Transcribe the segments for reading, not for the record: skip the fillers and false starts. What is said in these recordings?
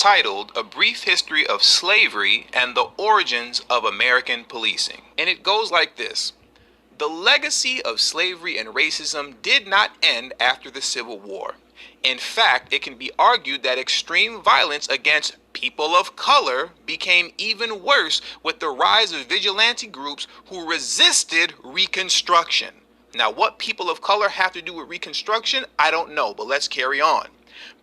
titled A Brief History of Slavery and the Origins of American Policing. And it goes like this. The legacy of slavery and racism did not end after the Civil War. In fact, it can be argued that extreme violence against people of color became even worse with the rise of vigilante groups who resisted Reconstruction. Now, what people of color have to do with Reconstruction, I don't know, but let's carry on.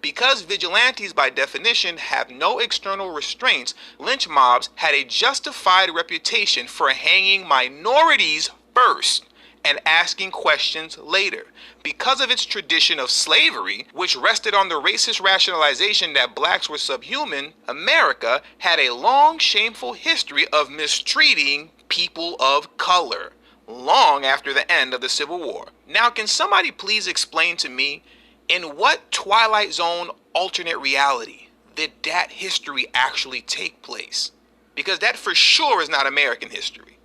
Because vigilantes by definition have no external restraints, lynch mobs had a justified reputation for hanging minorities first and asking questions later. Because of its tradition of slavery, which rested on the racist rationalization that blacks were subhuman, America had a long, shameful history of mistreating people of color, long after the end of the Civil War. Now, can somebody please explain to me, in what Twilight Zone alternate reality did that history actually take place? Because that for sure is not American history.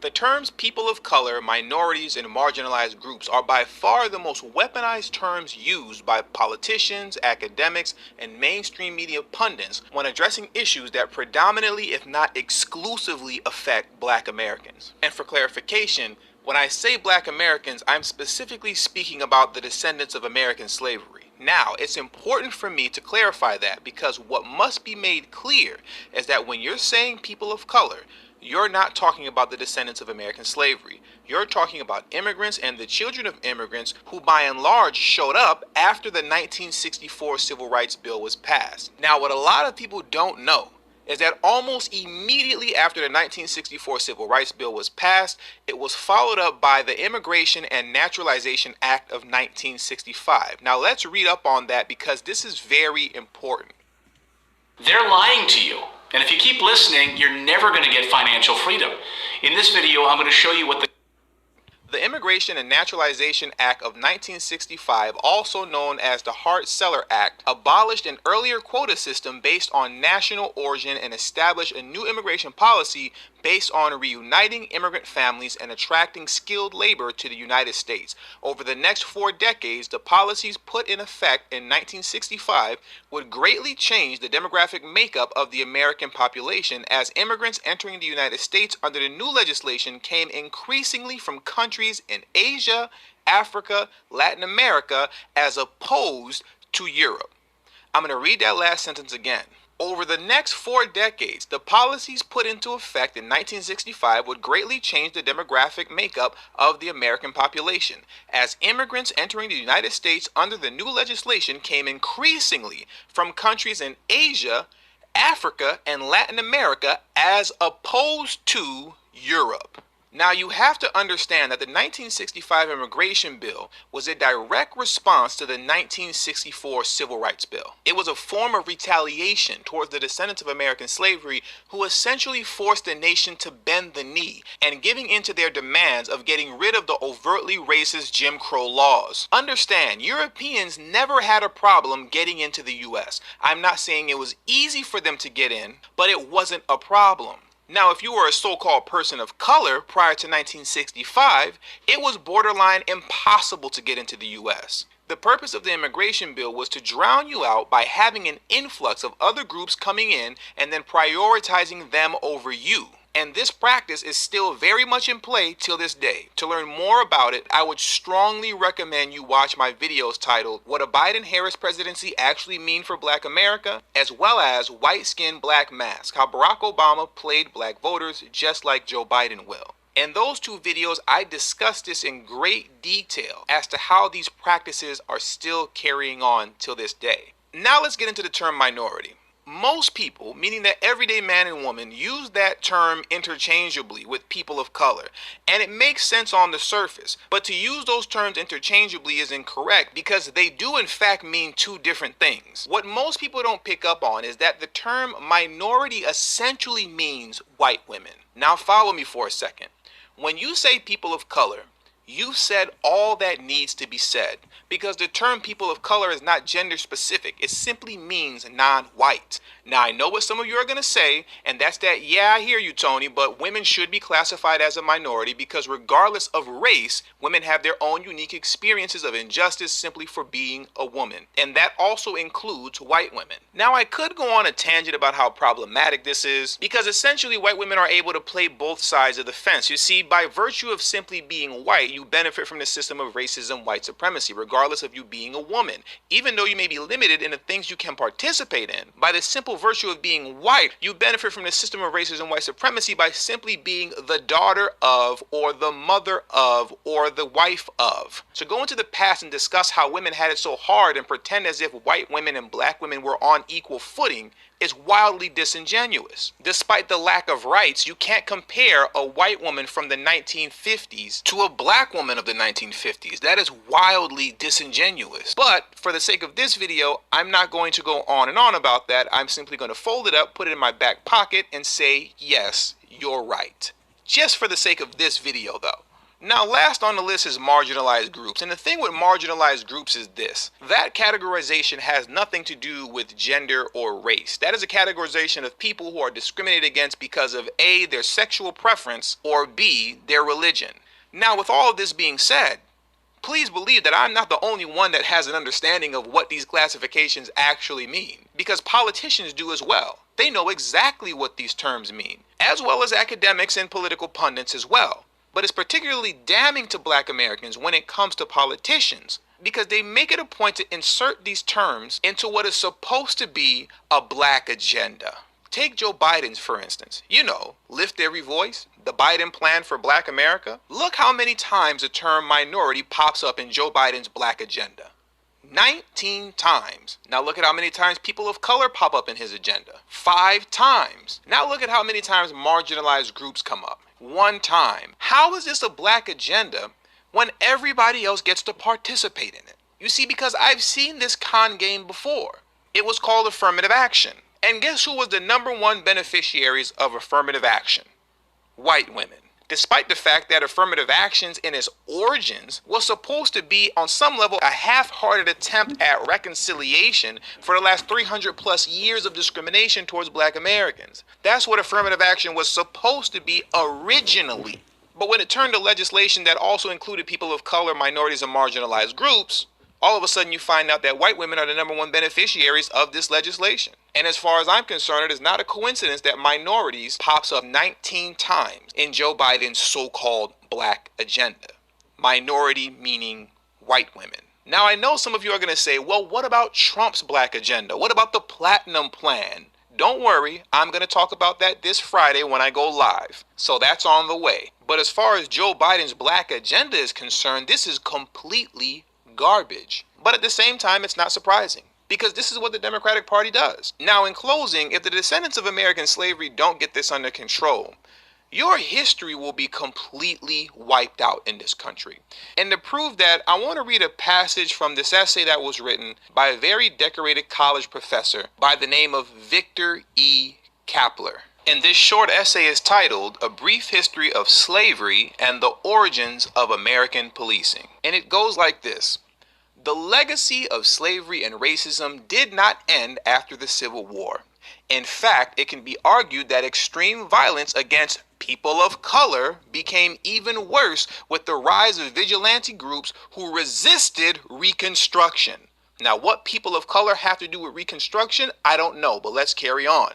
The terms people of color, minorities, and marginalized groups are by far the most weaponized terms used by politicians, academics, and mainstream media pundits when addressing issues that predominantly, if not exclusively, affect Black Americans. And for clarification, when I say Black Americans, I'm specifically speaking about the descendants of American slavery. Now, it's important for me to clarify that because what must be made clear is that when you're saying people of color, you're not talking about the descendants of American slavery. You're talking about immigrants and the children of immigrants who by and large showed up after the 1964 Civil Rights Bill was passed. Now, what a lot of people don't know is that almost immediately after the 1964 Civil Rights Bill was passed, it was followed up by the Immigration and Naturalization Act of 1965. Now, let's read up on that because this is very important. They're lying to you. And if you keep listening, you're never going to get financial freedom. In this video, I'm going to show you what The Immigration and Naturalization Act of 1965, also known as the Hart-Celler Act, abolished an earlier quota system based on national origin and established a new immigration policy based on reuniting immigrant families and attracting skilled labor to the United States. Over the next 4 decades, the policies put in effect in 1965 would greatly change the demographic makeup of the American population as immigrants entering the United States under the new legislation came increasingly from countries in Asia, Africa, Latin America, as opposed to Europe. I'm going to read that last sentence again. Over the next 4 decades, the policies put into effect in 1965 would greatly change the demographic makeup of the American population, as immigrants entering the United States under the new legislation came increasingly from countries in Asia, Africa, and Latin America, as opposed to Europe. Now, you have to understand that the 1965 Immigration Bill was a direct response to the 1964 Civil Rights Bill. It was a form of retaliation towards the descendants of American slavery who essentially forced the nation to bend the knee and giving in to their demands of getting rid of the overtly racist Jim Crow laws. Understand, Europeans never had a problem getting into the U.S. I'm not saying it was easy for them to get in, but it wasn't a problem. Now, if you were a so-called person of color prior to 1965, it was borderline impossible to get into the U.S. The purpose of the immigration bill was to drown you out by having an influx of other groups coming in and then prioritizing them over you. And this practice is still very much in play till this day. To learn more about it, I would strongly recommend you watch my videos titled What a Biden-Harris Presidency Actually Mean for Black America, as well as White Skin Black Mask, How Barack Obama Played Black Voters Just Like Joe Biden Will. In those 2 videos, I discuss this in great detail as to how these practices are still carrying on till this day. Now let's get into the term minority. Most people, meaning that everyday man and woman, use that term interchangeably with people of color, and it makes sense on the surface. But to use those terms interchangeably is incorrect because they do in fact mean 2 different things. What most people don't pick up on is that the term minority essentially means white women. Now follow me for a second. When you say people of color, you've said all that needs to be said, because the term people of color is not gender specific. It simply means non-white. Now, I know what some of you are going to say, and that's that, yeah, I hear you, Tony, but women should be classified as a minority because regardless of race, women have their own unique experiences of injustice simply for being a woman. And that also includes white women. Now, I could go on a tangent about how problematic this is because essentially white women are able to play both sides of the fence. You see, by virtue of simply being white, you benefit from the system of racism, white supremacy, regardless of you being a woman. Even though you may be limited in the things you can participate in, by the simple virtue of being white, you benefit from the system of racism, white supremacy by simply being the daughter of, or the mother of, or the wife of. To go into the past and discuss how women had it so hard and pretend as if white women and black women were on equal footing is wildly disingenuous. Despite the lack of rights, you can't compare a white woman from the 1950s to a black woman of the 1950s. That is wildly disingenuous. But for the sake of this video, I'm not going to go on and on about that. I'm simply going to fold it up, put it in my back pocket, and say, yes, you're right. Just for the sake of this video, though. Now, last on the list is marginalized groups. And the thing with marginalized groups is this. That categorization has nothing to do with gender or race. That is a categorization of people who are discriminated against because of A, their sexual preference, or B, their religion. Now, with all of this being said, please believe that I'm not the only one that has an understanding of what these classifications actually mean, because politicians do as well. They know exactly what these terms mean, as well as academics and political pundits as well. But it's particularly damning to black Americans when it comes to politicians because they make it a point to insert these terms into what is supposed to be a black agenda. Take Joe Biden's, for instance. You know, lift every voice, the Biden plan for black America. Look how many times the term minority pops up in Joe Biden's black agenda. 19 times. Now look at how many times people of color pop up in his agenda. 5 times. Now look at how many times marginalized groups come up. 1 time. How is this a black agenda when everybody else gets to participate in it? You see, because I've seen this con game before. It was called affirmative action. And guess who was the #1 beneficiaries of affirmative action? White women. Despite the fact that affirmative actions in its origins was supposed to be on some level a half-hearted attempt at reconciliation for the last 300 plus years of discrimination towards black Americans. That's what affirmative action was supposed to be originally. But when it turned to legislation that also included people of color, minorities, and marginalized groups, all of a sudden you find out that white women are the #1 beneficiaries of this legislation. And as far as I'm concerned, it is not a coincidence that minorities pops up 19 times in Joe Biden's so-called black agenda. Minority meaning white women. Now, I know some of you are going to say, well, what about Trump's black agenda? What about the Platinum Plan? Don't worry, I'm going to talk about that this Friday when I go live. So that's on the way. But as far as Joe Biden's black agenda is concerned, this is completely garbage. But at the same time, it's not surprising because this is what the Democratic Party does. Now, in closing, if the descendants of American slavery don't get this under control, your history will be completely wiped out in this country. And to prove that, I want to read a passage from this essay that was written by a very decorated college professor by the name of Victor E. Kapler. And this short essay is titled, A Brief History of Slavery and the Origins of American Policing. And it goes like this. The legacy of slavery and racism did not end after the Civil War. In fact, it can be argued that extreme violence against people of color became even worse with the rise of vigilante groups who resisted Reconstruction. Now, what people of color have to do with Reconstruction, I don't know, but let's carry on.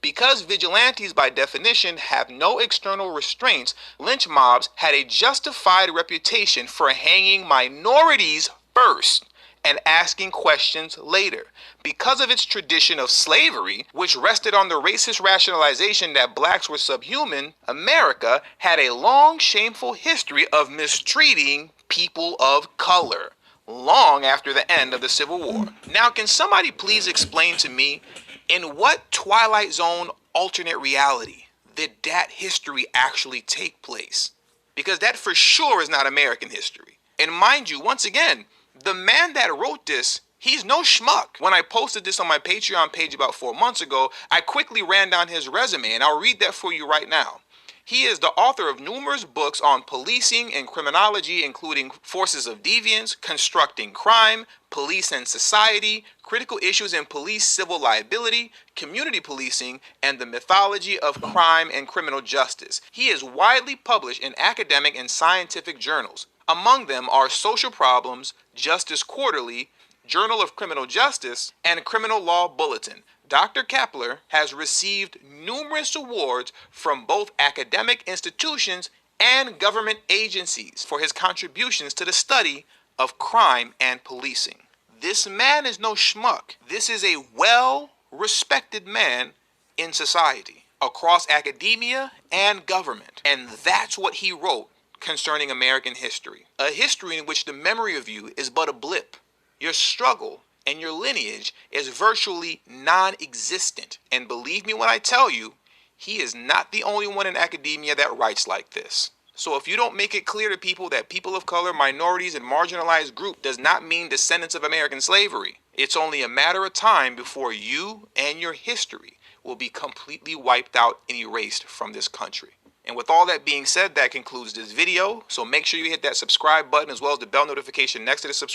Because vigilantes by definition have no external restraints, lynch mobs had a justified reputation for hanging minorities first and asking questions later. Because of its tradition of slavery, which rested on the racist rationalization that blacks were subhuman, America had a long, shameful history of mistreating people of color, long after the end of the Civil War. Now, can somebody please explain to me, in what Twilight Zone alternate reality did that history actually take place? Because that for sure is not American history. And mind you, once again, the man that wrote this, he's no schmuck. When I posted this on my Patreon page about 4 months ago, I quickly ran down his resume, and I'll read that for you right now. He is the author of numerous books on policing and criminology, including Forces of Deviance, Constructing Crime, Police and Society, Critical Issues in Police Civil Liability, Community Policing, and the Mythology of Crime and Criminal Justice. He is widely published in academic and scientific journals. Among them are Social Problems, Justice Quarterly, Journal of Criminal Justice, and Criminal Law Bulletin. Dr. Kapler has received numerous awards from both academic institutions and government agencies for his contributions to the study of crime and policing. This man is no schmuck. This is a well-respected man in society, across academia and government. And that's what he wrote concerning American history. A history in which the memory of you is but a blip. Your struggle and your lineage is virtually non-existent. And believe me when I tell you, he is not the only one in academia that writes like this. So if you don't make it clear to people that people of color, minorities, and marginalized group does not mean descendants of American slavery, it's only a matter of time before you and your history will be completely wiped out and erased from this country. And with all that being said, that concludes this video. So make sure you hit that subscribe button as well as the bell notification next to the subscribe